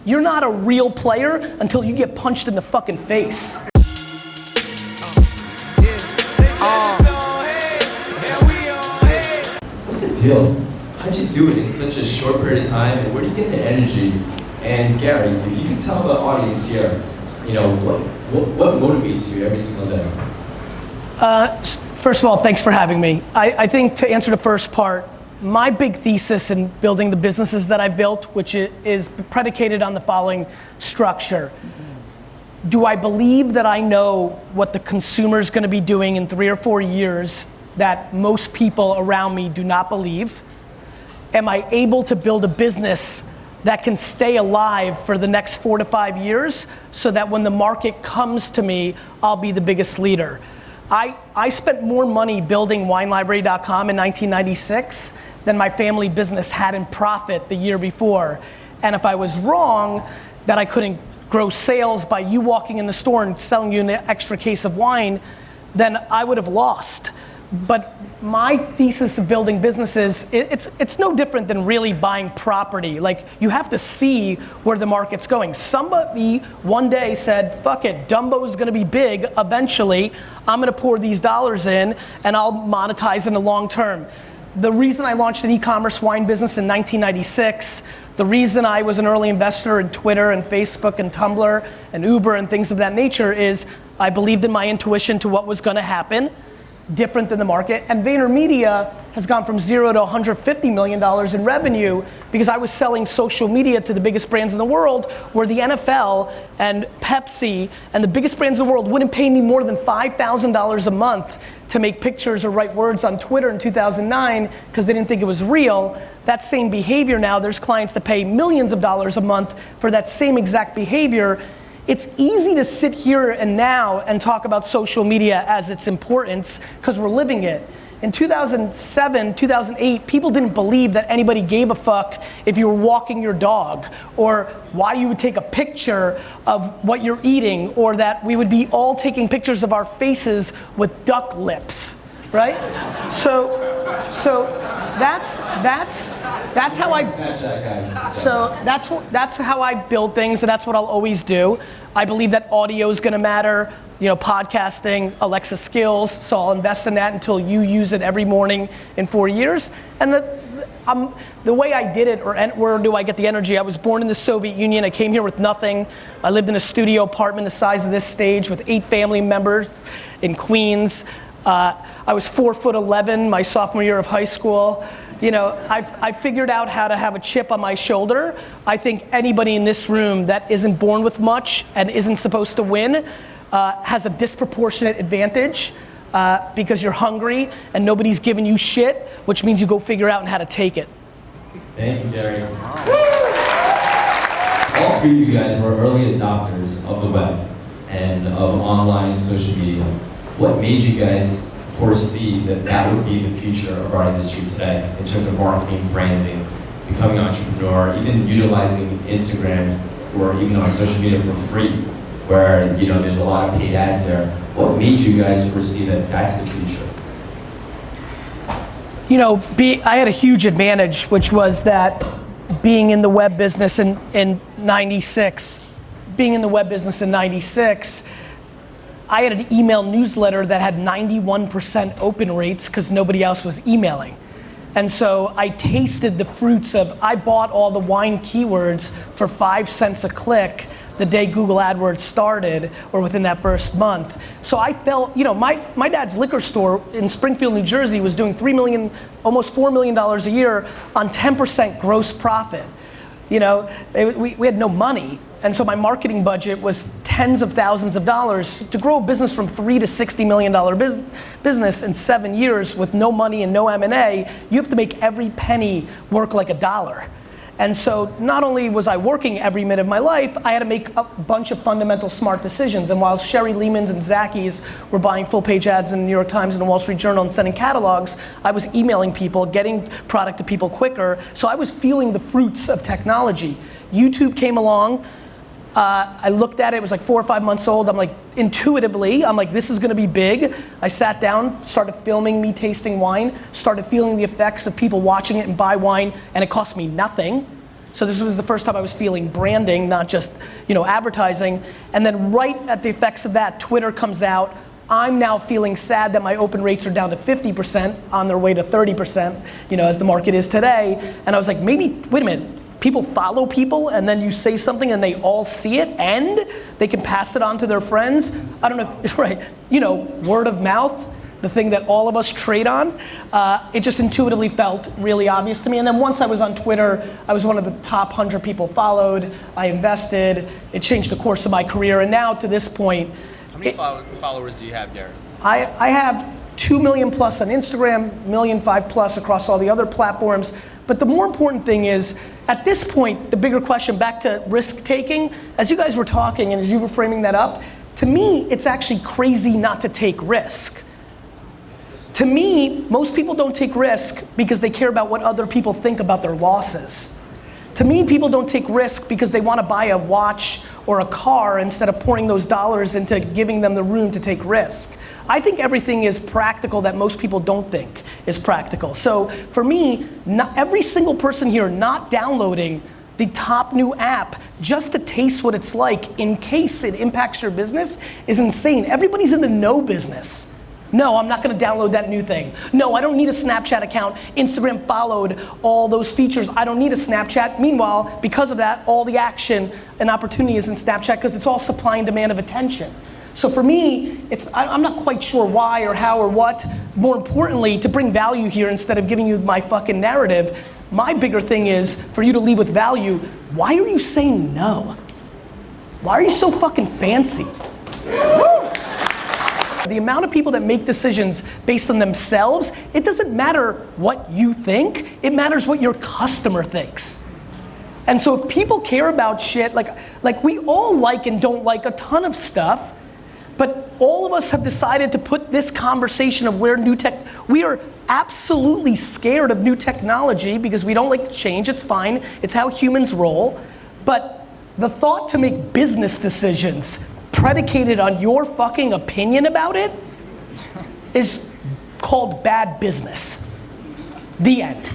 You're not a real player until you get punched in the fucking face. What's the deal? How'd you do it in such a short period of time, and where do you get the energy? And Gary, if you can tell the audience here, what motivates you every single day? First of all, thanks for having me. I think to answer the first part, my big thesis in building the businesses that I've built, which is predicated on the following structure. Do I believe that I know what the consumer's gonna be doing in 3 or 4 years that most people around me do not believe? Am I able to build a business that can stay alive for the next 4 to 5 years so that when the market comes to me, I'll be the biggest leader? I spent more money building WineLibrary.com in 1996 than my family business had in profit the year before. And if I was wrong that I couldn't grow sales by you walking in the store and selling you an extra case of wine, then I would have lost. But my thesis of building businesses, it's no different than really buying property. Like, you have to see where the market's going. Somebody one day said, fuck it, Dumbo's gonna be big eventually. I'm gonna pour these dollars in and I'll monetize in the long term. The reason I launched an e-commerce wine business in 1996, the reason I was an early investor in Twitter and Facebook and Tumblr and Uber and things of that nature is I believed in my intuition to what was gonna happen, different than the market. And VaynerMedia has gone from 0 to $150 million in revenue because I was selling social media to the biggest brands in the world, where the NFL and Pepsi and the biggest brands in the world wouldn't pay me more than $5,000 a month to make pictures or write words on Twitter in 2009 because they didn't think it was real. That same behavior now, there's clients that pay millions of dollars a month for that same exact behavior. It's easy to sit here and now and talk about social media as its importance because we're living it. In 2007, 2008, people didn't believe that anybody gave a fuck if you were walking your dog, or why you would take a picture of what you're eating, or that we would be all taking pictures of our faces with duck lips, right? So that's how that's how I build things, and that's what I'll always do. I believe that audio is gonna matter, podcasting, Alexa skills, so I'll invest in that until you use it every morning in 4 years. And the way I did it, or where do I get the energy? I was born in the Soviet Union. I came here with nothing. I lived in a studio apartment the size of this stage with 8 family members in Queens. I was 4'11" my sophomore year of high school. I figured out how to have a chip on my shoulder. I think anybody in this room that isn't born with much and isn't supposed to win has a disproportionate advantage because you're hungry and nobody's giving you shit, which means you go figure out how to take it. Thank you, Gary. All 3 of you guys were early adopters of the web and of online social media. What made you guys foresee that would be the future of our industry today in terms of marketing, branding, becoming an entrepreneur, even utilizing Instagram or even on social media for free, where there's a lot of paid ads there? What made you guys foresee that that's the future? I had a huge advantage, which was that being in the web business in 96, I had an email newsletter that had 91% open rates because nobody else was emailing. And so I tasted the fruits of, I bought all the wine keywords for 5 cents a click the day Google AdWords started, or within that first month. So I felt, my dad's liquor store in Springfield, New Jersey was doing almost $4 million a year on 10% gross profit. We had no money. And so my marketing budget was tens of thousands of dollars. To grow a business from $3 to $60 million business in 7 years with no money and no M&A, you have to make every penny work like a dollar. And so not only was I working every minute of my life, I had to make a bunch of fundamental smart decisions. And while Sherry Lehman's and Zacky's were buying full page ads in the New York Times and the Wall Street Journal and sending catalogs, I was emailing people, getting product to people quicker. So I was feeling the fruits of technology. YouTube came along. I looked at it, it was like 4 or 5 months old. I'm like, intuitively, this is gonna be big. I sat down, started filming me tasting wine, started feeling the effects of people watching it and buy wine, and it cost me nothing. So this was the first time I was feeling branding, not just, advertising. And then right at the effects of that, Twitter comes out. I'm now feeling sad that my open rates are down to 50% on their way to 30%, as the market is today. And I was like, maybe, wait a minute, people follow people and then you say something and they all see it and they can pass it on to their friends. I don't know if, right, word of mouth, the thing that all of us trade on. It just intuitively felt really obvious to me. And then once I was on Twitter, I was one of the top 100 people followed. I invested. It changed the course of my career. And now to this point, how many followers do you have, Gary? I have 2 million plus on Instagram, 1.5 million plus across all the other platforms. But the more important thing is, at this point, the bigger question, back to risk taking, as you guys were talking and as you were framing that up, to me, it's actually crazy not to take risk. To me, most people don't take risk because they care about what other people think about their losses. To me, people don't take risk because they want to buy a watch or a car instead of pouring those dollars into giving them the room to take risk. I think everything is practical that most people don't think is practical. So for me, not every single person here not downloading the top new app just to taste what it's like in case it impacts your business is insane. Everybody's in the no business. No, I'm not gonna download that new thing. No, I don't need a Snapchat account. Instagram followed all those features. I don't need a Snapchat. Meanwhile, because of that, all the action and opportunity is in Snapchat because it's all supply and demand of attention. So for me, I'm not quite sure why or how or what. More importantly, to bring value here instead of giving you my fucking narrative, my bigger thing is for you to leave with value. Why are you saying no? Why are you so fucking fancy? The amount of people that make decisions based on themselves, it doesn't matter what you think, it matters what your customer thinks. And so if people care about shit, like we all like and don't like a ton of stuff, but all of us have decided to put this conversation of where we are absolutely scared of new technology because we don't like to change, it's fine, it's how humans roll. But the thought to make business decisions predicated on your fucking opinion about it is called bad business. The end.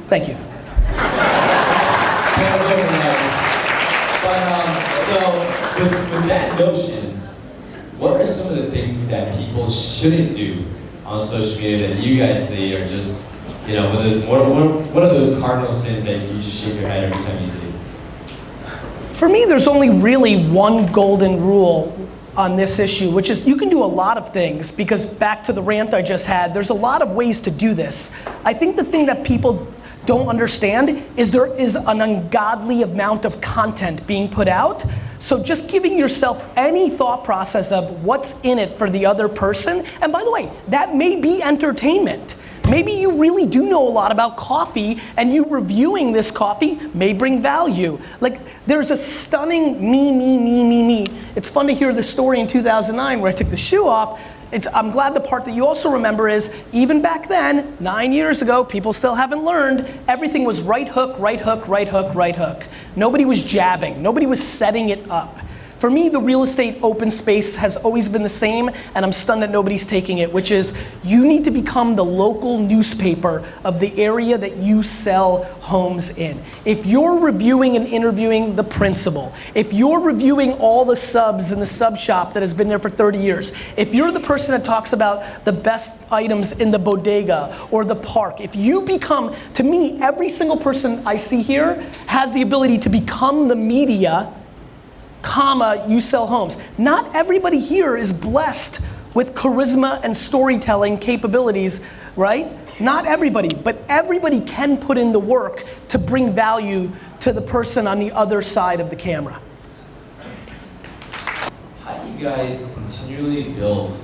Thank you. So with that notion, what are some of the things that people shouldn't do on social media that you guys see are just, what are those cardinal sins that you just shake your head every time you see? For me, there's only really one golden rule on this issue, which is you can do a lot of things because back to the rant I just had, there's a lot of ways to do this. I think the thing that people don't understand is there is an ungodly amount of content being put out. So just giving yourself any thought process of what's in it for the other person, and by the way, that may be entertainment. Maybe you really do know a lot about coffee and you reviewing this coffee may bring value. Like there's a stunning me. It's fun to hear the story in 2009 where I took the shoe off. I'm glad the part that you also remember is even back then, 9 years ago, people still haven't learned, everything was right hook, right hook, right hook, right hook. Nobody was jabbing, nobody was setting it up. For me, the real estate open space has always been the same, and I'm stunned that nobody's taking it, which is you need to become the local newspaper of the area that you sell homes in. If you're reviewing and interviewing the principal, if you're reviewing all the subs in the sub shop that has been there for 30 years, if you're the person that talks about the best items in the bodega or the park, if you become, to me, every single person I see here has the ability to become the media, comma, you sell homes. Not everybody here is blessed with charisma and storytelling capabilities, right? Not everybody, but everybody can put in the work to bring value to the person on the other side of the camera. How do you guys continually build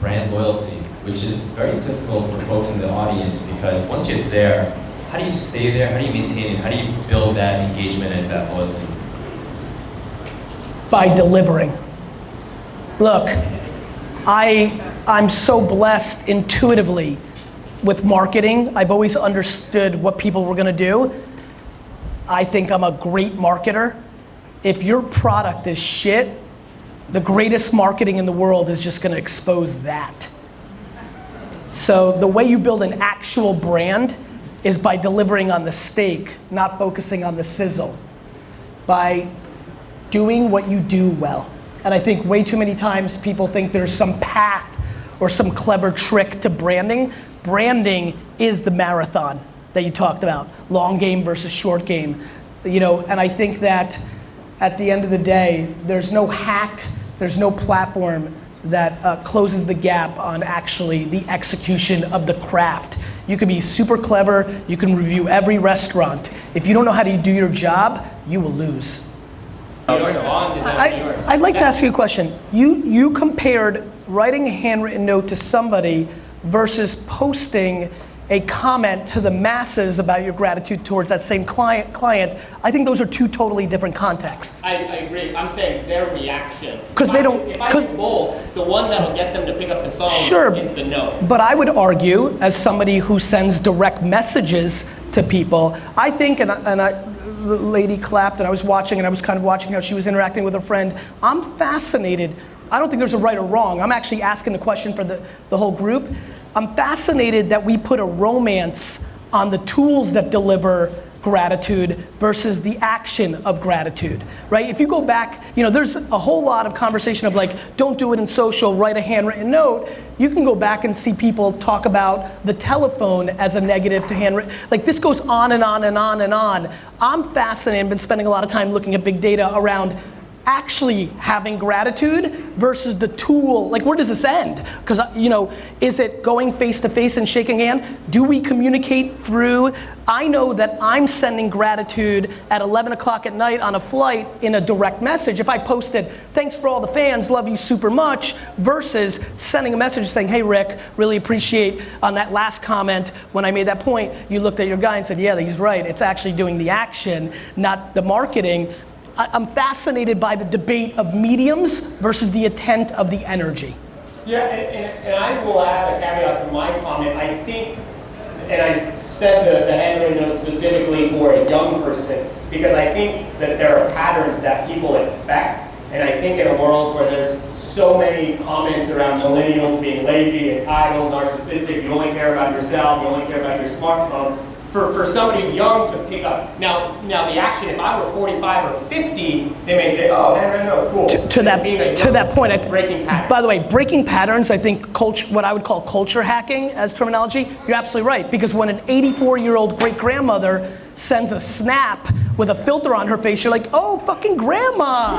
brand loyalty, which is very difficult for folks in the audience because once you're there, how do you stay there? How do you maintain it? How do you build that engagement and that loyalty? By delivering. Look, I'm so blessed intuitively with marketing. I've always understood what people were gonna do. I think I'm a great marketer. If your product is shit, the greatest marketing in the world is just gonna expose that. So the way you build an actual brand is by delivering on the steak, not focusing on the sizzle. By doing what you do well. And I think way too many times people think there's some path or some clever trick to branding. Branding is the marathon that you talked about, long game versus short game. You know, and I think that at the end of the day, there's no hack, there's no platform that closes the gap on actually the execution of the craft. You can be super clever, you can review every restaurant. If you don't know how to do your job, you will lose. I'd like to ask you a question. You compared writing a handwritten note to somebody versus posting a comment to the masses about your gratitude towards that same client. I think those are two totally different contexts. I agree. I'm saying their reaction. Because they don't. If I do both, the one that'll get them to pick up the phone is the note. But I would argue, as somebody who sends direct messages to people, I think, the lady clapped, and I was watching, and I was kind of watching how she was interacting with her friend. I'm fascinated. I don't think there's a right or wrong. I'm actually asking the question for the whole group. I'm fascinated that we put a romance on the tools that deliver gratitude versus the action of gratitude, right? If you go back, you know, there's a whole lot of conversation of like, don't do it in social, write a handwritten note. You can go back and see people talk about the telephone as a negative to handwritten. Like this goes on and on and on and on. I'm fascinated, been spending a lot of time looking at big data around actually having gratitude versus the tool. Like, where does this end? Because, you know, is it going face to face and shaking hand? Do we communicate through? I know that I'm sending gratitude at 11 o'clock at night on a flight in a direct message. If I posted, thanks for all the fans, love you super much, versus sending a message saying, hey Rick, really appreciate on that last comment when I made that point, you looked at your guy and said, yeah, he's right. It's actually doing the action, not the marketing. I'm fascinated by the debate of mediums versus the intent of the energy. Yeah, and I will add a caveat to my comment. I think, and I said the handwritten note specifically for a young person, because I think that there are patterns that people expect. And I think in a world where there's so many comments around millennials being lazy, entitled, narcissistic, you only care about yourself, you only care about your smartphone, for somebody young to pick up, now the action, if I were 45 or 50, they may say, oh, no, cool. To that point, breaking patterns. By the way, breaking patterns, I think what I would call culture hacking as terminology, you're absolutely right. Because when an 84-year-old great-grandmother sends a snap with a filter on her face, you're like, oh, fucking grandma.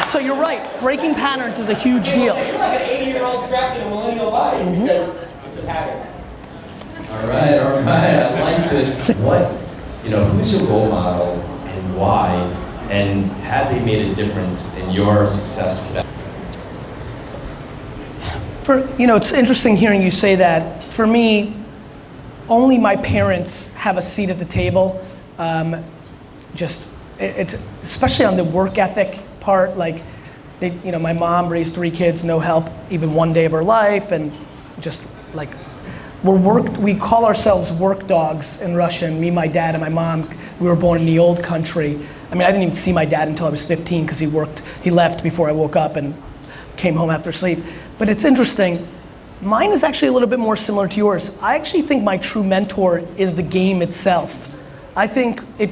So you're right, breaking patterns is a huge deal. You're like an 80-year-old trapped in a millennial body because it's a pattern. All right, I like this. Who's your role model and why, and have they made a difference in your success today? It's interesting hearing you say that. For me, only my parents have a seat at the table. It's especially on the work ethic part. Like, my mom raised 3 kids, no help, even one day of her life, and just like. We call ourselves work dogs in Russian, me, my dad, and my mom. We were born in the old country. I mean, I didn't even see my dad until I was 15 because he left before I woke up and came home after sleep. But it's interesting, mine is actually a little bit more similar to yours. I actually think my true mentor is the game itself. I think I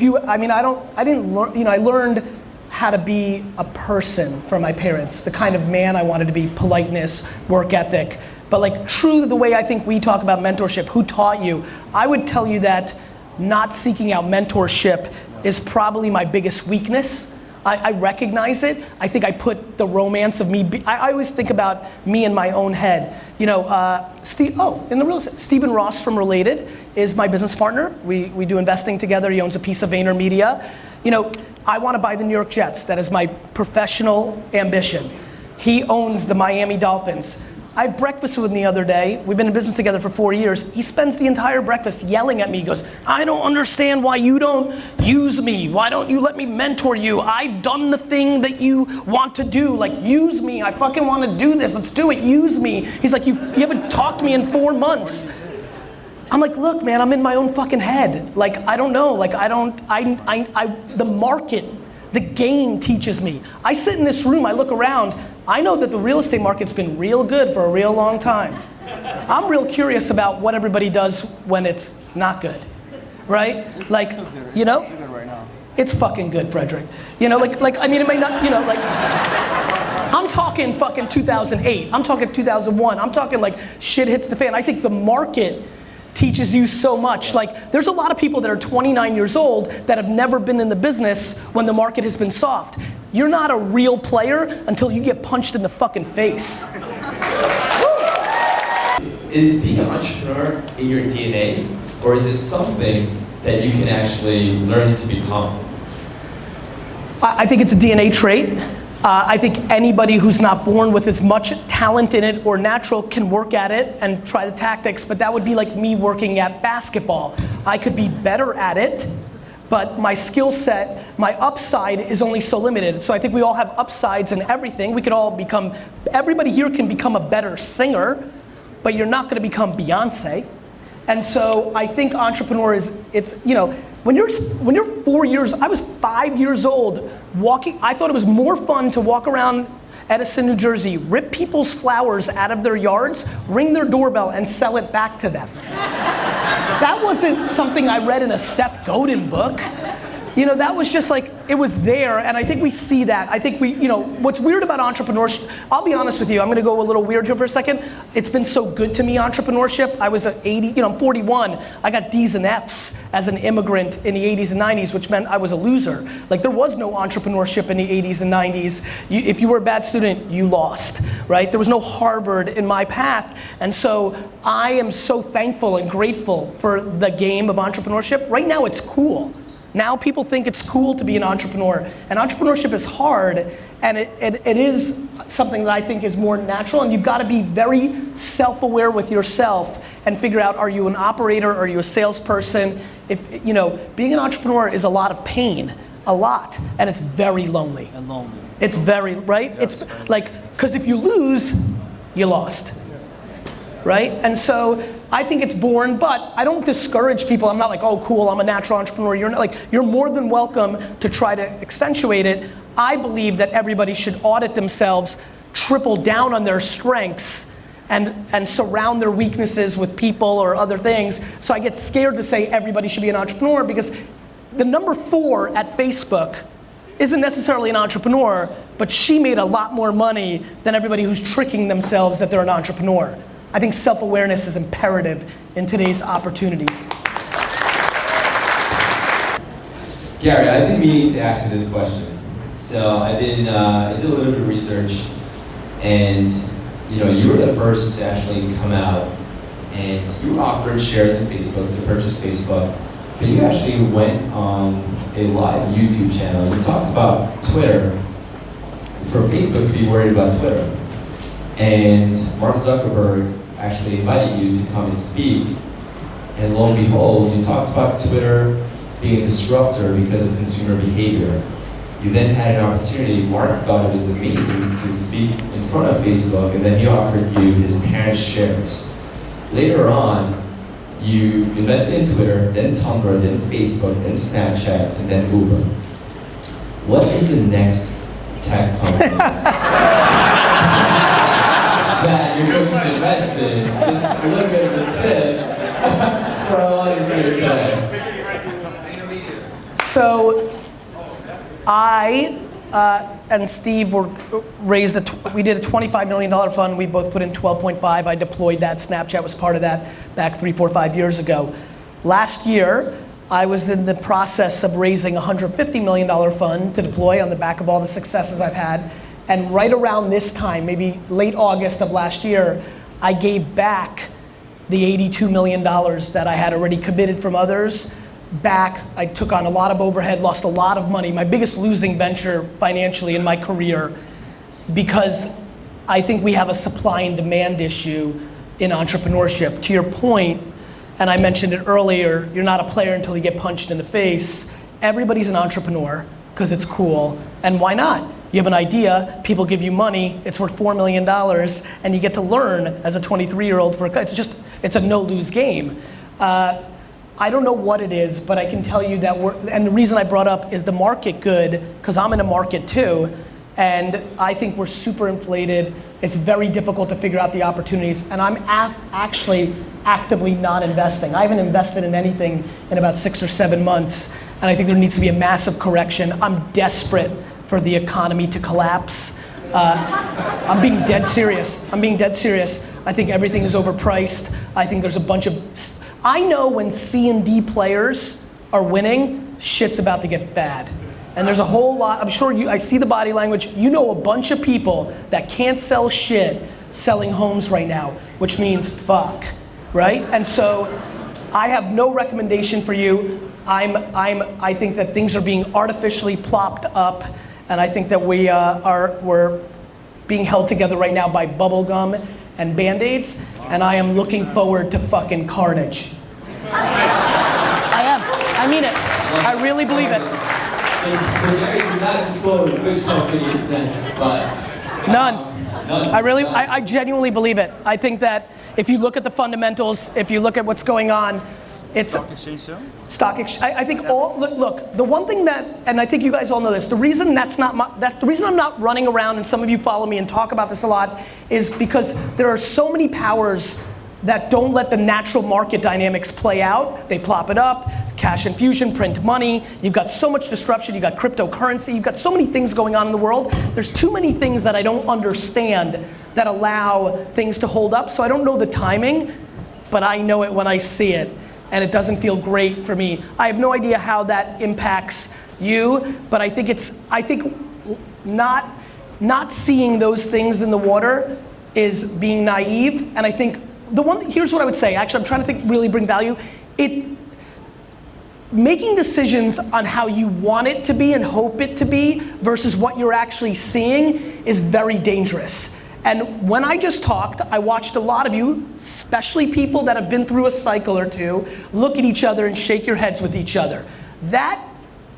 learned how to be a person from my parents, the kind of man I wanted to be, politeness, work ethic. But like true the way I think we talk about mentorship, who taught you? I would tell you that not seeking out mentorship is probably my biggest weakness. I recognize it. I think I put the romance of me, I always think about me in my own head. Stephen Ross from Related is my business partner. We do investing together. He owns a piece of VaynerMedia. I want to buy the New York Jets. That is my professional ambition. He owns the Miami Dolphins. I had breakfast with him the other day. We've been in business together for 4 years. He spends the entire breakfast yelling at me. He goes, I don't understand why you don't use me. Why don't you let me mentor you? I've done the thing that you want to do. Like, use me. I fucking want to do this. Let's do it. Use me. He's like, you haven't talked to me in 4 months. I'm like, look, man, I'm in my own fucking head. Like, I don't know. Like, the The game teaches me. I sit in this room, I look around, I know that the real estate market's been real good for a real long time. I'm real curious about what everybody does when it's not good, right? Like, you know, it's fucking good, Frederick. You know, like I mean, it may not, you know, like, I'm talking fucking 2008, I'm talking 2001, I'm talking like shit hits the fan. I think the market teaches you so much. Like, there's a lot of people that are 29 years old that have never been in the business when the market has been soft. You're not a real player until you get punched in the fucking face. Is being an entrepreneur in your DNA, or is this something that you can actually learn to become? I think it's a DNA trait. I think anybody who's not born with as much talent in it or natural can work at it and try the tactics, but that would be like me working at basketball. I could be better at it, but my skill set, my upside is only so limited. So I think we all have upsides in everything. We could all become, everybody here can become a better singer, but you're not gonna become Beyonce. And so I think entrepreneur is, it's, you know, when you're 4 years, I was 5 years old walking, I thought it was more fun to walk around Edison, New Jersey, rip people's flowers out of their yards, ring their doorbell and sell it back to them. That wasn't something I read in a Seth Godin book. You know, that was just like, it was there, and I think we see that. I think we, you know, what's weird about entrepreneurship, I'll be honest with you, I'm gonna go a little weird here for a second. It's been so good to me, entrepreneurship. I was 80, you know, I'm 41. I got D's and F's as an immigrant in the 80s and 90s, which meant I was a loser. Like, there was no entrepreneurship in the 80s and 90s. If you were a bad student, you lost, right? There was no Harvard in my path. And so I am so thankful and grateful for the game of entrepreneurship. Right now, it's cool. Now people think it's cool to be an entrepreneur, and entrepreneurship is hard, and it is something that I think is more natural, and you've got to be very self-aware with yourself and figure out, are you an operator, are you a salesperson? If, you know, being an entrepreneur is a lot of pain, a lot, and it's very lonely. And lonely. It's very, right? It's like, because if you lose, you lost. Right? And so I think it's born, but I don't discourage people. I'm not like, oh cool, I'm a natural entrepreneur. You're not, like, you're more than welcome to try to accentuate it. I believe that everybody should audit themselves, triple down on their strengths, and surround their weaknesses with people or other things. So I get scared to say everybody should be an entrepreneur, because the number 4 at Facebook isn't necessarily an entrepreneur, but she made a lot more money than everybody who's tricking themselves that they're an entrepreneur. I think self-awareness is imperative in today's opportunities. Gary, I've been meaning to ask you this question. So I did a little bit of research, and you know, you were the first to actually come out, and you offered shares in Facebook to purchase Facebook, but you actually went on a live YouTube channel. You talked about Twitter, for Facebook to be worried about Twitter. And Mark Zuckerberg actually invited you to come and speak, and lo and behold, you talked about Twitter being a disruptor because of consumer behavior. You then had an opportunity, Mark thought it was amazing to speak in front of Facebook, and then he offered you his parents' shares. Later on, you invested in Twitter, then Tumblr, then Facebook, then Snapchat, and then Uber. What is the next tech company that you're going to invest in? Just a little bit of a tip for our audience here today. So, I and Steve we did a $25 million fund. We both put in 12.5. I deployed that. Snapchat was part of that back 3, 4, 5 years ago. Last year, I was in the process of raising a $150 million fund to deploy on the back of all the successes I've had. And right around this time, maybe late August of last year, I gave back the $82 million that I had already committed from others back. I took on a lot of overhead, lost a lot of money, my biggest losing venture financially in my career, because I think we have a supply and demand issue in entrepreneurship. To your point, and I mentioned it earlier, you're not a player until you get punched in the face. Everybody's an entrepreneur because it's cool, and why not? You have an idea, people give you money, it's worth $4 million, and you get to learn as a 23-year-old it's a no-lose game. I don't know what it is, but I can tell you that and the reason I brought up is the market good, because I'm in a market too, and I think we're super inflated. It's very difficult to figure out the opportunities, and I'm actually actively not investing. I haven't invested in anything in about 6 or 7 months, and I think there needs to be a massive correction. I'm desperate for the economy to collapse. I'm being dead serious. I think everything is overpriced. I think there's a bunch of, I know when C and D players are winning, shit's about to get bad. And there's a whole lot, I'm sure I see the body language, you know a bunch of people that can't sell shit selling homes right now, which means fuck, right? And so I have no recommendation for you. I think that things are being artificially plopped up, and I think that we're being held together right now by bubble gum and Band-Aids, and I am looking forward to fucking carnage. I am. I mean it. I really believe it. So Gary did not disclose which company is next, but... None. I genuinely believe it. I think that if you look at the fundamentals, if you look at what's going on, it's... Stock exchange soon? Stock exchange. I think look, the one thing that, and I think you guys all know this, the reason the reason I'm not running around, and some of you follow me and talk about this a lot, is because there are so many powers that don't let the natural market dynamics play out. They plop it up, cash infusion, print money. You've got so much disruption. You've got cryptocurrency. You've got so many things going on in the world. There's too many things that I don't understand that allow things to hold up. So I don't know the timing, but I know it when I see it, and it doesn't feel great for me. I have no idea how that impacts you, but I think not seeing those things in the water is being naive, and I think here's what I would say, actually I'm trying to think, really bring value. Making decisions on how you want it to be and hope it to be versus what you're actually seeing is very dangerous. And when I just talked, I watched a lot of you, especially people that have been through a cycle or two, look at each other and shake your heads with each other. That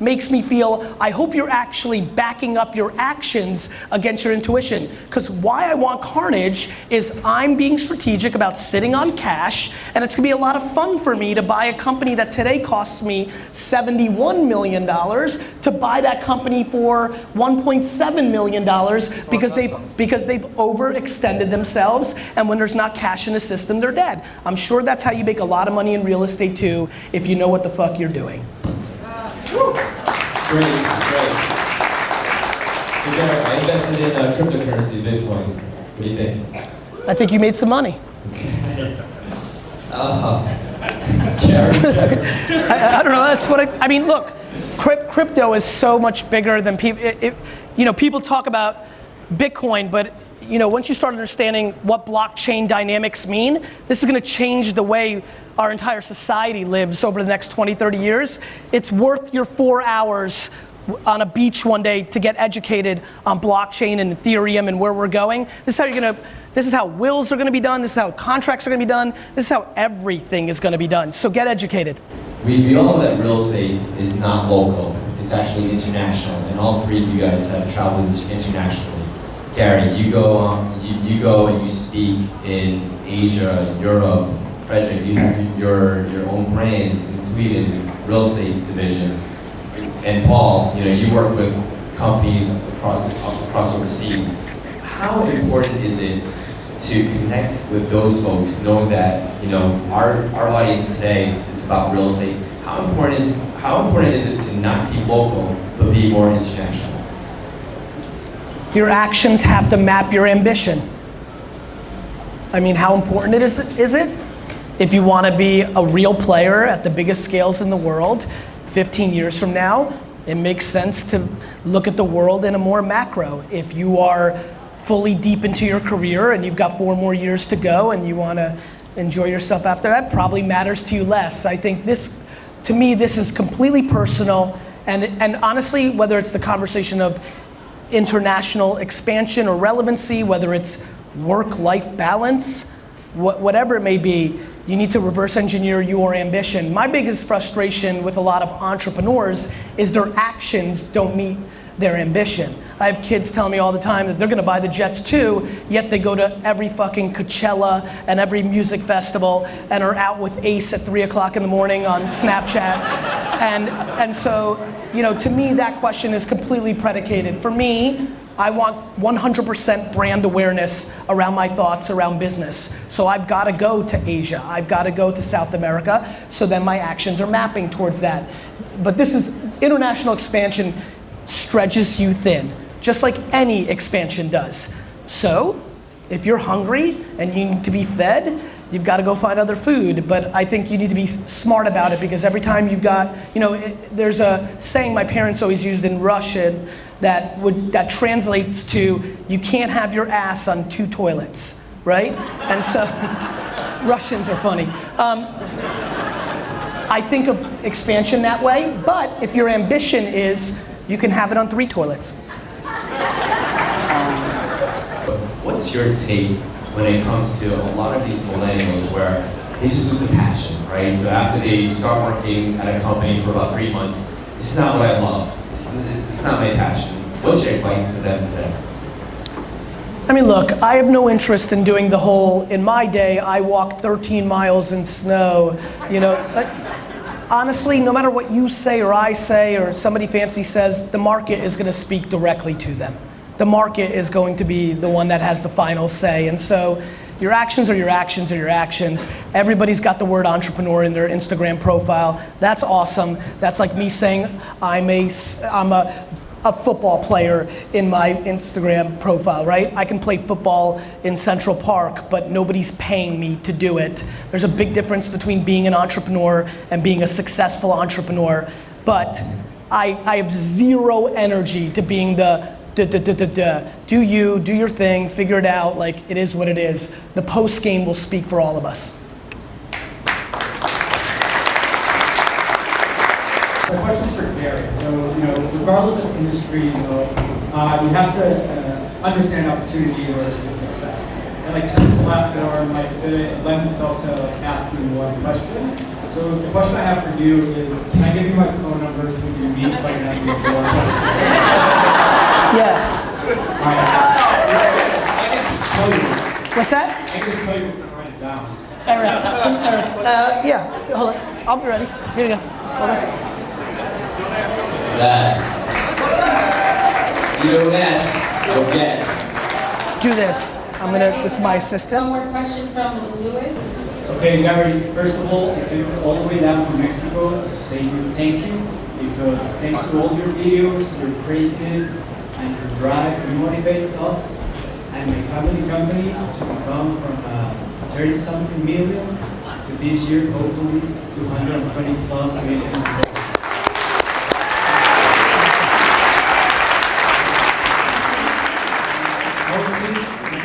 makes me feel, I hope you're actually backing up your actions against your intuition. Because why I want carnage is I'm being strategic about sitting on cash, and it's gonna be a lot of fun for me to buy a company that today costs me $71 million to buy that company for $1.7 million because they've overextended themselves, and when there's not cash in the system, they're dead. I'm sure that's how you make a lot of money in real estate too, if you know what the fuck you're doing. Great. So Gary, I invested in cryptocurrency, Bitcoin. What do you think? I think you made some money. Gary. I don't know, that's what I mean, look, crypto is so much bigger than people, people talk about Bitcoin, but once you start understanding what blockchain dynamics mean, this is gonna change the way our entire society lives over the next 20, 30 years. It's worth your 4 hours on a beach one day to get educated on blockchain and Ethereum and where we're going. This is how wills are gonna be done, this is how contracts are gonna be done, this is how everything is gonna be done. So get educated. We all know that real estate is not local, it's actually international, and all three of you guys have traveled internationally. Gary, you go and you speak in Asia, Europe. Frederick, you have your own brand in Sweden, real estate division. And Paul, you work with companies across overseas. How important is it to connect with those folks, knowing that our audience today it's about real estate? How important is it to not be local but be more international? Your actions have to map your ambition. I mean, how important is it? If you want to be a real player at the biggest scales in the world, 15 years from now, it makes sense to look at the world in a more macro. If you are fully deep into your career and you've got 4 more years to go and you want to enjoy yourself after that, probably matters to you less. I think to me, this is completely personal, and honestly, whether it's the conversation of international expansion or relevancy, whether it's work-life balance, whatever it may be, you need to reverse engineer your ambition. My biggest frustration with a lot of entrepreneurs is their actions don't meet their ambition. I have kids telling me all the time that they're gonna buy the jets too, yet they go to every fucking Coachella and every music festival and are out with Ace at 3 o'clock in the morning on Snapchat. And so, you know, to me that question is completely predicated. For me, I want 100% brand awareness around my thoughts around business. So I've got to go to Asia. I've got to go to South America. So then my actions are mapping towards that. But this is international expansion stretches you thin, just like any expansion does. So if you're hungry and you need to be fed, you've got to go find other food. But I think you need to be smart about it, because every time you've got, you know, there's a saying my parents always used in Russian that translates to, you can't have your ass on 2 toilets, right? And so, Russians are funny. I think of expansion that way, but if your ambition is, you can have it on 3 toilets. What's your take when it comes to a lot of these millennials where they just lose the passion, right? So after they start working at a company for about 3 months, this is not what I love. It's not my passion. What's your advice to them today? I mean, look, I have no interest in doing the whole, in my day, I walked 13 miles in snow, you know. Honestly, no matter what you say or I say or somebody fancy says, the market is gonna speak directly to them. The market is going to be the one that has the final say. And so your actions are your actions are your actions. Everybody's got the word entrepreneur in their Instagram profile. That's awesome. That's like me saying I'm a football player in my Instagram profile, right? I can play football in Central Park, but nobody's paying me to do it. There's a big difference between being an entrepreneur and being a successful entrepreneur. But I have zero energy to being the do you, do your thing, figure it out, like it is what it is. The post game will speak for all of us. The question's for Gary. So, you know, regardless of industry, you know, you have to understand opportunity or success. And like the platform, like it lends itself to like asking one question. So the question I have for you is, can I give you my phone number so we can meet so I can ask you more questions? Yes. I can tell you. What's that? I can just tell you to write it down. Eric. Yeah, hold on. I'll be ready. Here you go. Hold on. That. You don't ask, you'll get. Do this. This is my assistant. One more question from Lewis. Okay, Gary, first of all, I came all the way down from Mexico to say thank you, because thanks to all your videos, your craziness, and your drive, you motivate us and my family company to become from 30-something million to this year, hopefully 220 plus million. Hopefully,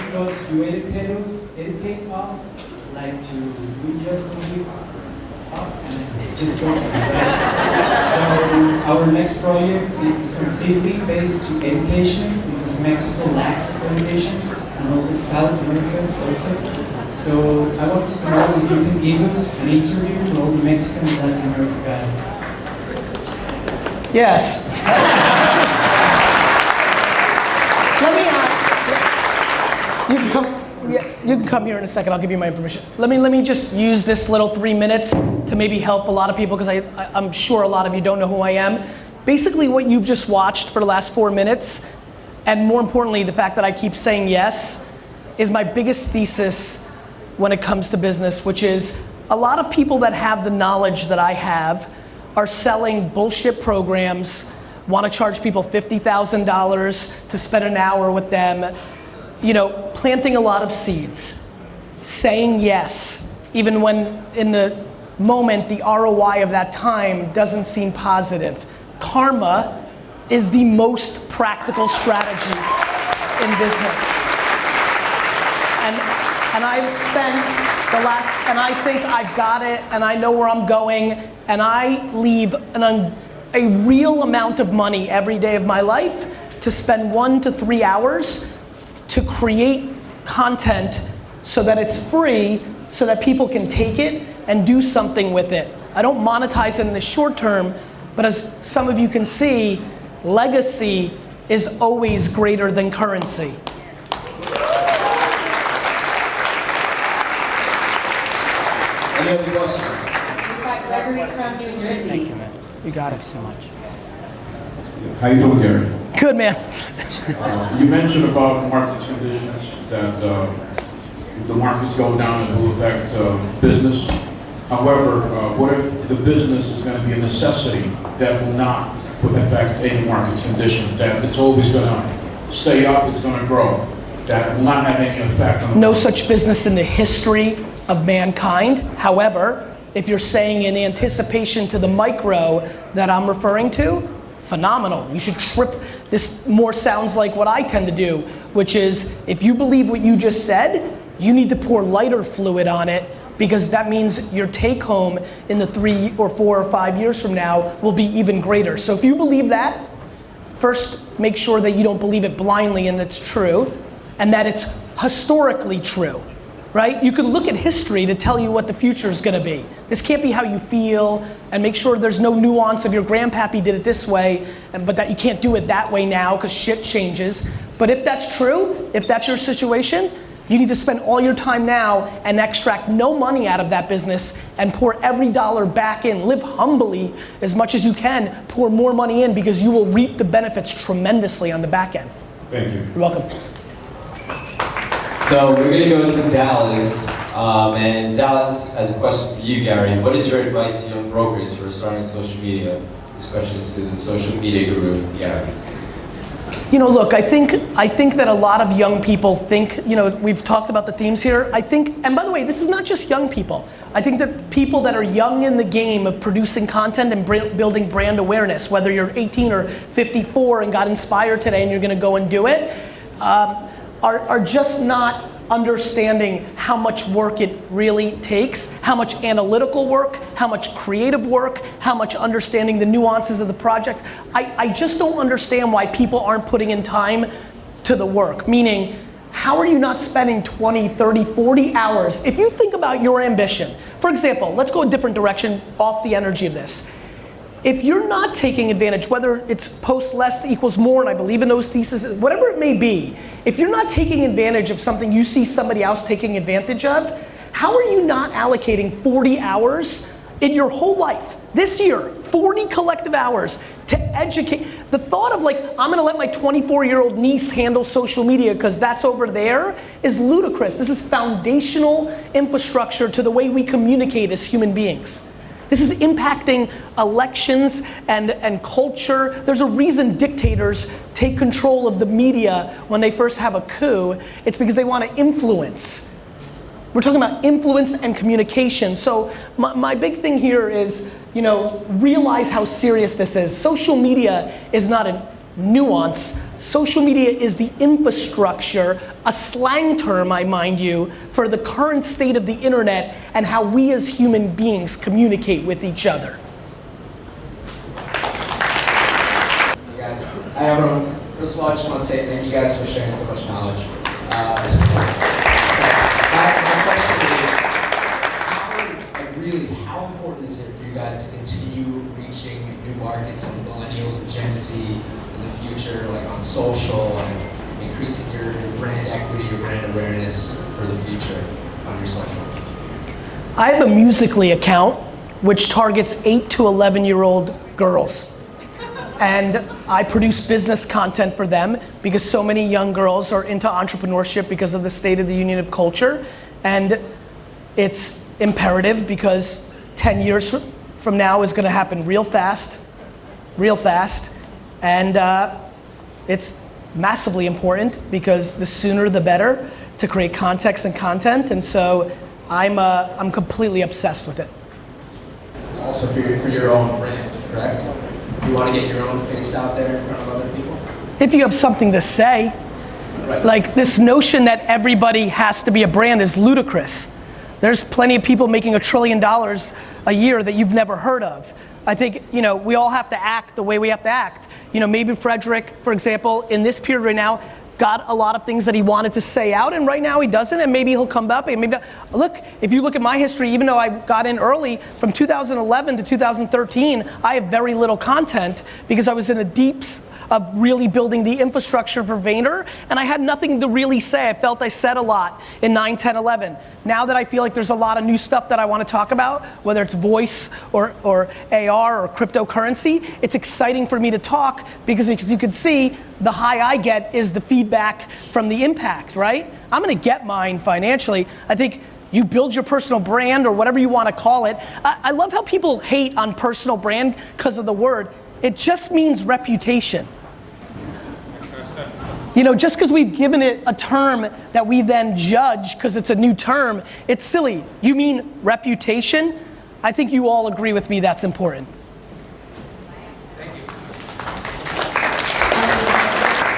because you educate us, like to we just keep up and just go. So our next project is completely based to education, because Mexico lacks education, and all the South America also. So I want to know if you can give us an interview to all the Mexican and Latin American guys. Yes. You can come here in a second, I'll give you my information. Let me just use this little 3 minutes to maybe help a lot of people, because I'm sure a lot of you don't know who I am. Basically what you've just watched for the last 4 minutes, and more importantly, the fact that I keep saying yes, is my biggest thesis when it comes to business, which is a lot of people that have the knowledge that I have are selling bullshit programs, want to charge people $50,000 to spend an hour with them, you know, planting a lot of seeds, saying yes, even when in the moment the ROI of that time doesn't seem positive. Karma is the most practical strategy in business. And I've spent the last, and I think I've got it, and I know where I'm going, and I leave a real amount of money every day of my life to spend 1 to 3 hours to create content so that it's free, so that people can take it and do something with it. I don't monetize it in the short term, but as some of you can see, legacy is always greater than currency. Any other questions? We've got Gregory from New Jersey. You got it so much. How you doing, Gary? Good, man. You mentioned about market conditions, that if the markets go down, it will affect business. However, what if the business is going to be a necessity that will not affect any market conditions, that it's always going to stay up, it's going to grow, that will not have any effect on the No such business in the history of mankind. However, if you're saying in anticipation to the micro that I'm referring to, phenomenal. You should trip. This more sounds like what I tend to do, which is if you believe what you just said, you need to pour lighter fluid on it, because that means your take home in the 3 or 4 or 5 years from now will be even greater. So if you believe that, first make sure that you don't believe it blindly and it's true, and that it's historically true, right? You can look at history to tell you what the future is gonna be. This can't be how you feel, and make sure there's no nuance of your grandpappy did it this way, but that you can't do it that way now because shit changes. But if that's true, if that's your situation, you need to spend all your time now and extract no money out of that business and pour every dollar back in. Live humbly as much as you can, pour more money in, because you will reap the benefits tremendously on the back end. Thank you. You're welcome. So we're gonna go to Dallas, and Dallas has a question for you, Gary. What is your advice to young brokers who are starting social media? This question is to the social media guru, Gary. You know, look, I think that a lot of young people think, you know, we've talked about the themes here. I think, and by the way, this is not just young people. I think that people that are young in the game of producing content and building brand awareness, whether you're 18 or 54 and got inspired today and you're gonna go and do it, are just not understanding how much work it really takes, how much analytical work, how much creative work, how much understanding the nuances of the project. I just don't understand why people aren't putting in time to the work. Meaning, how are you not spending 20, 30, 40 hours? If you think about your ambition, for example, let's go a different direction off the energy of this. If you're not taking advantage, whether it's post less equals more, and I believe in those theses, whatever it may be, if you're not taking advantage of something you see somebody else taking advantage of, how are you not allocating 40 hours in your whole life, this year, 40 collective hours to educate? The thought of like, I'm gonna let my 24-year-old niece handle social media because that's over there is ludicrous. This is foundational infrastructure to the way we communicate as human beings. This is impacting elections and culture. There's a reason dictators take control of the media when they first have a coup. It's because they want to influence. We're talking about influence and communication. So my big thing here is, you know, realize how serious this is. Social media is not a nuance. Social media is the infrastructure, a slang term, I mind you, for the current state of the internet and how we as human beings communicate with each other. Hey guys, hi everyone. First of all, I just want to say thank you guys for sharing so much knowledge. My question is, how important is it for you guys to continue reaching new markets and millennials and Gen Z in the future, like on social, and increasing your brand equity, your brand awareness for the future on your social? I have a Musical.ly account which targets 8 to 11-year-old girls. And I produce business content for them because so many young girls are into entrepreneurship because of the state of the union of culture. And it's imperative because 10 years from now is gonna happen real fast. And it's massively important because the sooner the better to create context and content. And so I'm completely obsessed with it. It's also for your own brand, correct? You want to get your own face out there in front of other people? If you have something to say, Right. like this notion that everybody has to be a brand is ludicrous. There's plenty of people making $1 trillion a year that you've never heard of. I think, you know, we all have to act the way we have to act. You know, maybe Frederick, for example, in this period right now, got a lot of things that he wanted to say out, and right now he doesn't, and maybe he'll come up, and maybe not. Look, if you look at my history, even though I got in early, from 2011 to 2013, I have very little content because I was in the deeps of really building the infrastructure for Vayner, and I had nothing to really say. I felt I said a lot in 9, 10, 11. Now that I feel like there's a lot of new stuff that I want to talk about, whether it's voice or AR or cryptocurrency, it's exciting for me to talk because as you can see, the high I get is the feedback from the impact, right? I'm gonna get mine financially. I think you build your personal brand or whatever you want to call it. I love how people hate on personal brand because of the word. It just means reputation. You know, just because we've given it a term that we then judge because it's a new term, it's silly. You mean reputation? I think you all agree with me that's important.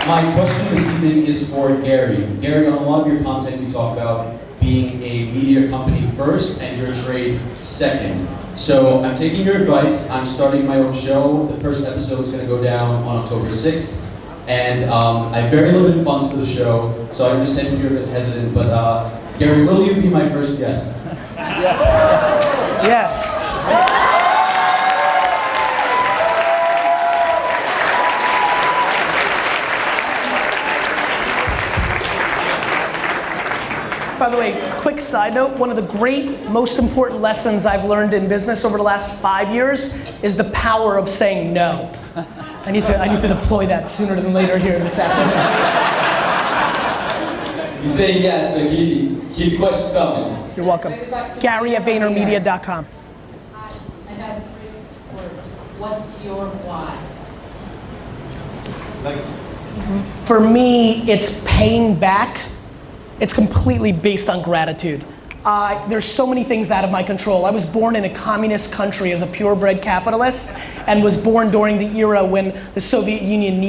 My question this evening is for Gary. Gary, on a lot of your content you talk about being a media company first and your trade second. So I'm taking your advice. I'm starting my own show. The first episode is going to go down on October 6th. And I have very limited funds for the show, so I understand if you're a bit hesitant, but Gary, will you be my first guest? Yes. By the way, quick side note, one of the great, most important lessons I've learned in business over the last 5 years is the power of saying no. I need to deploy that sooner than later here this afternoon. You say yes, so keep your questions coming. You're welcome. Gary at VaynerMedia.com. I have 3 words. What's your why? For me, it's paying back. It's completely based on gratitude. There's so many things out of my control. I was born in a communist country as a purebred capitalist and was born during the era when the Soviet Union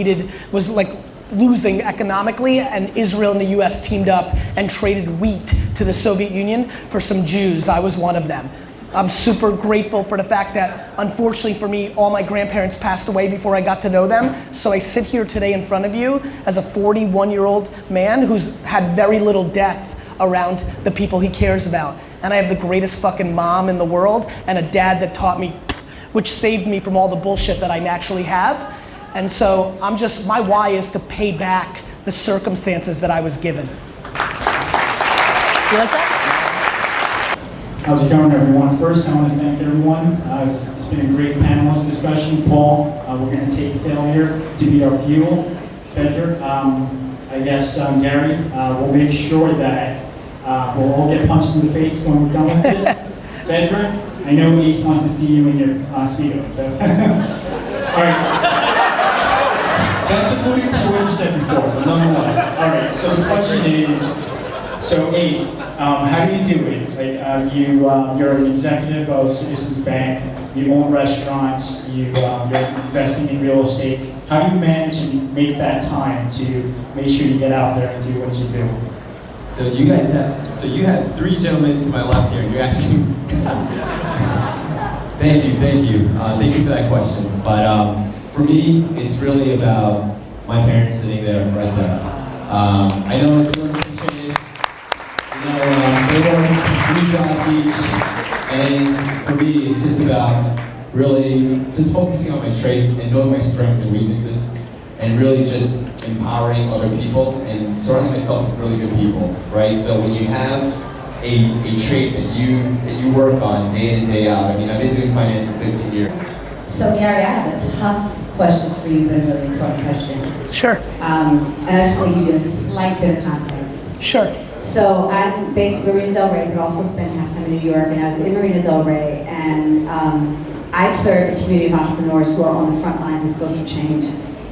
was like losing economically, and Israel and the US teamed up and traded wheat to the Soviet Union for some Jews. I was one of them. I'm super grateful for the fact that, unfortunately for me, all my grandparents passed away before I got to know them. So I sit here today in front of you as a 41-year-old man who's had very little death around the people he cares about. And I have the greatest fucking mom in the world and a dad that taught me, which saved me from all the bullshit that I naturally have. And so my why is to pay back the circumstances that I was given. You like that? How's it going, everyone? First, I want to thank everyone. It's been a great panelist discussion. Paul, we're going to take failure to be our fuel. Vaynerchuk, I guess, Gary, we'll make sure that we'll all get punched in the face when we're done with this. Vaynerchuk, I know Ace wants to see you in your speedo, so. All right. That's alluding to what you said before, but nonetheless. All right, so the question is, so Ace, how do you do it? Like, you're an executive of Citizens Bank, you own restaurants, you're investing in real estate. How do you manage and make that time to make sure you get out there and do what you do? So you had 3 gentlemen to my left here, and you're asking. Thank you. Thank you for that question. But for me, it's really about my parents sitting there right there. I know it's a little cliche. They work 3 jobs each, and for me, it's just about really just focusing on my trade and knowing my strengths and weaknesses, and really just empowering other people and surrounding myself with really good people, right? So when you have a trait that you work on day in and day out, I mean, I've been doing finance for 15 years. So Gary, I have a tough question for you, but a really important question. Sure. And I just want to give you a slight bit of context. Sure. So I'm based in Marina Del Rey, but also spent half time in New York, and I was in Marina Del Rey, and I serve a community of entrepreneurs who are on the front lines of social change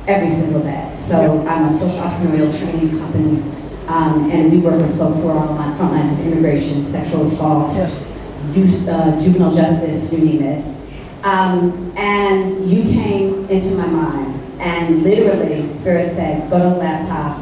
every single day. So I'm a social entrepreneurial training company, and we work with folks who are on the front lines of immigration, sexual assault, juvenile justice, you name it. And you came into my mind, and literally, Spirit said, go to the laptop,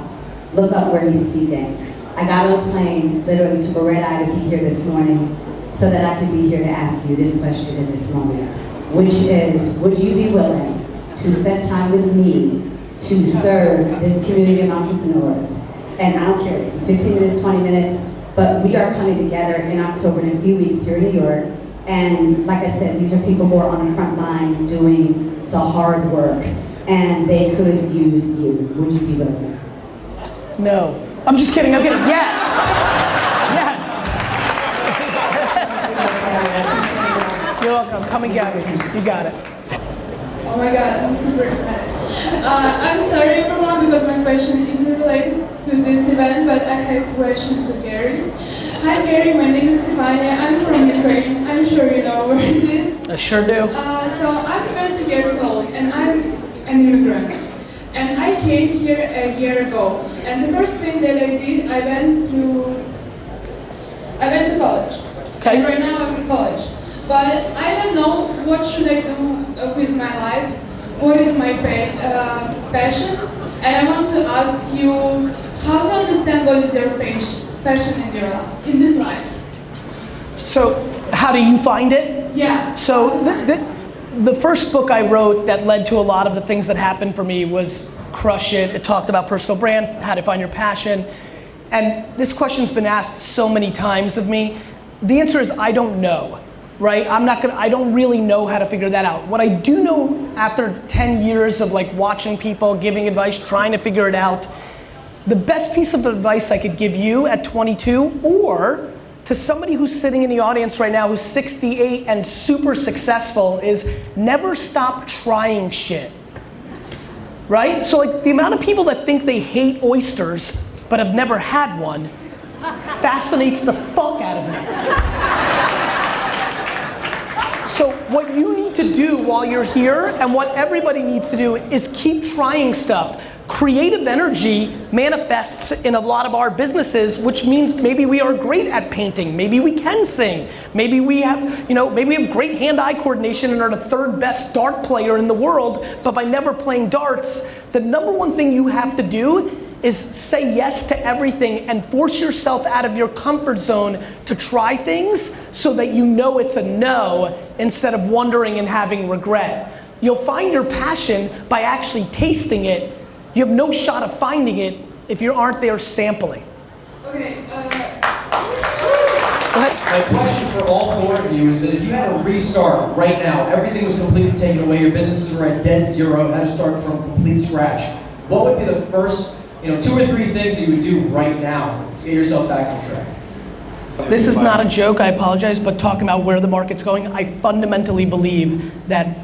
look up where he's speaking. I got on a plane, literally took a red eye to be here this morning so that I could be here to ask you this question in this moment, which is, would you be willing to spend time with me to serve this community of entrepreneurs. And I don't care, 15 minutes, 20 minutes, but we are coming together in October in a few weeks here in New York. And like I said, these are people who are on the front lines doing the hard work, and they could use you. Would you be willing? No. I'm just kidding, I'm kidding. Yes! Yes! You're welcome. Come and get me. You got it. Oh my god, I'm super excited. I'm sorry everyone because my question isn't related to this event, but I have a question to Gary. Hi Gary, my name is Stefania. I'm from Ukraine. I'm sure you know where it is. I sure do. So I'm 20 years old and I'm an immigrant. And I came here a year ago. And the first thing that I did, I went to college. Okay. And right now I'm in college. But I don't know what should I do with my life. What is my passion? And I want to ask you how to understand what is your passion in this life. So, how do you find it? Yeah. So, the first book I wrote that led to a lot of the things that happened for me was Crush It. It talked about personal brand, how to find your passion. And this question's been asked so many times of me. The answer is I don't know. Right? I don't really know how to figure that out. What I do know after 10 years of like watching people, giving advice, trying to figure it out, the best piece of advice I could give you at 22 or to somebody who's sitting in the audience right now who's 68 and super successful is never stop trying shit. Right? So like the amount of people that think they hate oysters but have never had one fascinates the fuck out of me. So what you need to do while you're here and what everybody needs to do is keep trying stuff. Creative energy manifests in a lot of our businesses, which means maybe we are great at painting, maybe we can sing, maybe we have, maybe we have great hand-eye coordination and are the third best dart player in the world, but by never playing darts, the number one thing you have to do is say yes to everything and force yourself out of your comfort zone to try things so that you know it's a no instead of wondering and having regret. You'll find your passion by actually tasting it. You have no shot of finding it if you aren't there sampling. Okay. Go ahead. My question for all four of you is that if you had to restart right now, everything was completely taken away, your businesses were at dead zero, had to start from complete scratch, what would be the first 2 or 3 things that you would do right now to get yourself back on track? This is not a joke, I apologize, but talking about where the market's going, I fundamentally believe that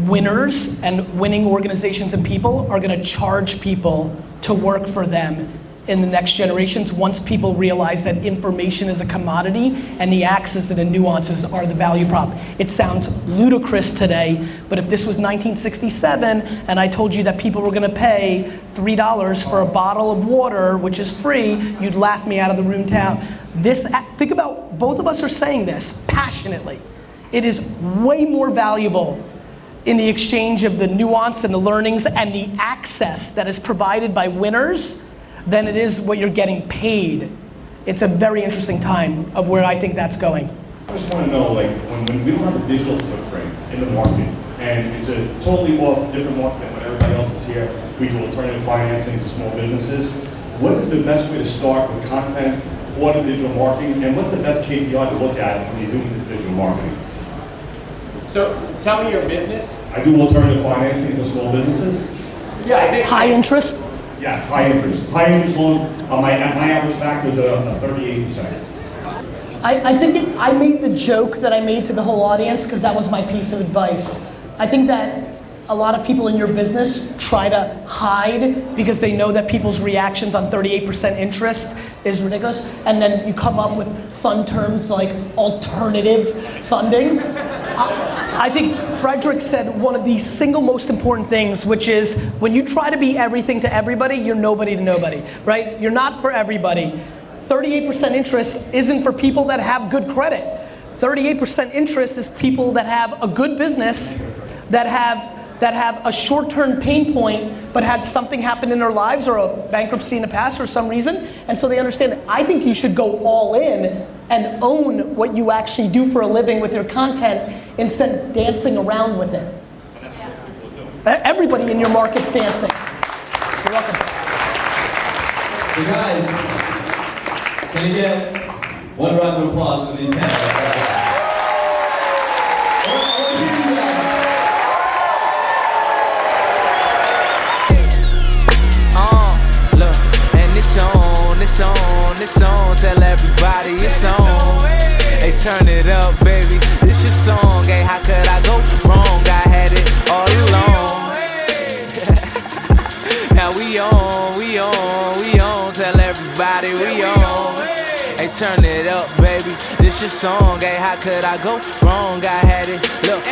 winners and winning organizations and people are gonna charge people to work for them in the next generations once people realize that information is a commodity and the axes and the nuances are the value prop. It sounds ludicrous today, but if this was 1967 and I told you that people were gonna pay $3 for a bottle of water, which is free, you'd laugh me out of the room town. Think about, both of us are saying this passionately. It is way more valuable in the exchange of the nuance and the learnings and the access that is provided by winners than it is what you're getting paid. It's a very interesting time of where I think that's going. I just want to know, like, when we don't have a digital footprint in the market, and it's a totally different market than when everybody else is here, we do alternative financing for small businesses. What is the best way to start with content or the digital marketing, and what's the best KPI to look at when you're doing this digital marketing? So tell me your business. I do alternative financing for small businesses. Yeah, I think high interest? Yes, high interest. High interest loan, my average factor is a 38%. I think I made the joke that I made to the whole audience because that was my piece of advice. I think that a lot of people in your business try to hide because they know that people's reactions on 38% interest is ridiculous, and then you come up with fun terms like alternative funding. I think Frederick said one of the single most important things, which is when you try to be everything to everybody, you're nobody to nobody, right? You're not for everybody. 38% interest isn't for people that have good credit. 38% interest is people that have a good business, that have a short-term pain point, but had something happen in their lives or a bankruptcy in the past or some reason, and so they understand it. I think you should go all in and own what you actually do for a living with your content instead of dancing around with it. Everybody in your market's dancing. You're welcome. So guys, can you get one round of applause for these panelists? Look, and it's on, tell everybody it's on. Hey, turn it up, baby, this your song, hey, how could I go wrong? I had it all along. Now we on, tell everybody we on. Hey, turn it up, baby, this your song, hey, how could I go wrong? I had it, look,